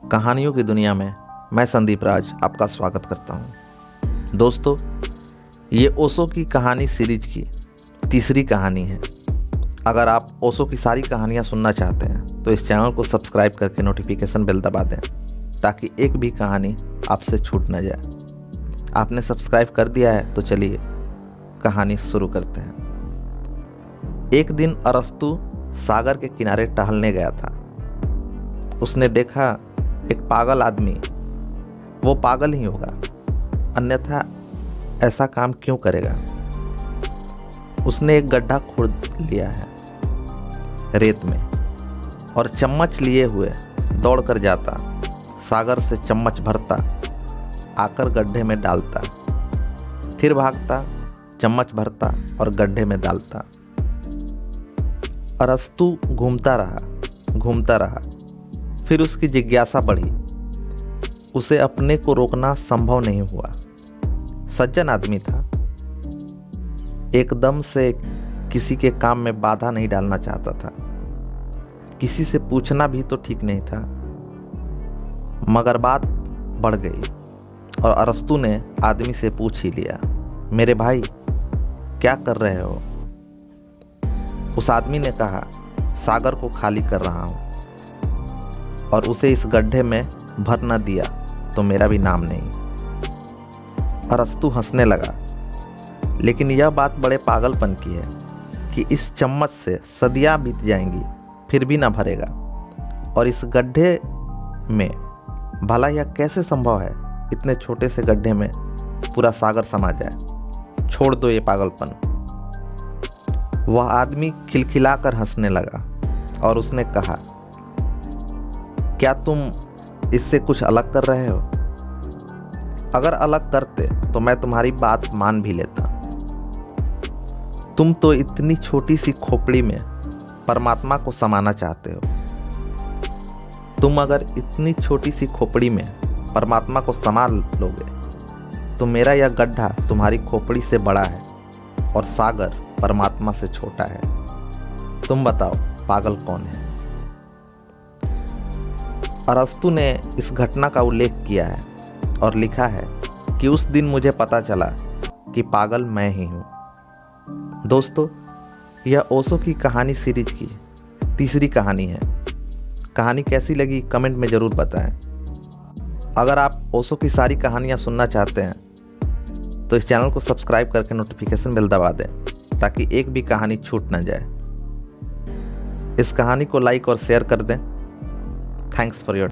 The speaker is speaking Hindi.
कहानियों की दुनिया में मैं संदीप राज आपका स्वागत करता हूँ। दोस्तों, ये ओशो की कहानी सीरीज की तीसरी कहानी है। अगर आप ओशो की सारी कहानियाँ सुनना चाहते हैं तो इस चैनल को सब्सक्राइब करके नोटिफिकेशन बेल दबा दें ताकि एक भी कहानी आपसे छूट न जाए। आपने सब्सक्राइब कर दिया है तो चलिए कहानी शुरू करते हैं। एक दिन अरस्तु सागर के किनारे टहलने गया था। उसने देखा एक पागल आदमी, वो पागल ही होगा, अन्यथा ऐसा काम क्यों करेगा। उसने एक गड्ढा खोद लिया है रेत में और चम्मच लिए हुए दौड़कर जाता, सागर से चम्मच भरता, आकर गड्ढे में डालता, फिर भागता, चम्मच भरता और गड्ढे में डालता। अरस्तु घूमता रहा। फिर उसकी जिज्ञासा बढ़ी। उसे अपने को रोकना संभव नहीं हुआ। सज्जन आदमी था, एकदम से किसी के काम में बाधा नहीं डालना चाहता था। किसी से पूछना भी तो ठीक नहीं था। मगर बात बढ़ गई और अरस्तु ने आदमी से पूछ ही लिया, मेरे भाई क्या कर रहे हो? उस आदमी ने कहा, सागर को खाली कर रहा हूं, और उसे इस गड्ढे में भर न दिया तो मेरा भी नाम नहीं। अरस्तु हंसने लगा, लेकिन यह बात बड़े पागलपन की है कि इस चम्मच से सदियां बीत जाएंगी फिर भी ना भरेगा, और इस गड्ढे में भला यह कैसे संभव है? इतने छोटे से गड्ढे में पूरा सागर समा जाए। छोड़ दो ये पागलपन। वह आदमी खिलखिलाकर हंसने लगा और उसने कहा, क्या तुम इससे कुछ अलग कर रहे हो? अगर अलग करते तो मैं तुम्हारी बात मान भी लेता। तुम तो इतनी छोटी सी खोपड़ी में परमात्मा को समाना चाहते हो। तुम अगर इतनी छोटी सी खोपड़ी में परमात्मा को समा लोगे तो मेरा यह गड्ढा तुम्हारी खोपड़ी से बड़ा है और सागर परमात्मा से छोटा है। तुम बताओ पागल कौन है? अरस्तु ने इस घटना का उल्लेख किया है और लिखा है कि उस दिन मुझे पता चला कि पागल मैं ही हूँ। दोस्तों, यह ओशो की कहानी सीरीज की तीसरी कहानी है। कहानी कैसी लगी कमेंट में ज़रूर बताएं। अगर आप ओशो की सारी कहानियाँ सुनना चाहते हैं तो इस चैनल को सब्सक्राइब करके नोटिफिकेशन बेल दबा दें ताकि एक भी कहानी छूट न जाए। इस कहानी को लाइक और शेयर कर दें। Thanks for your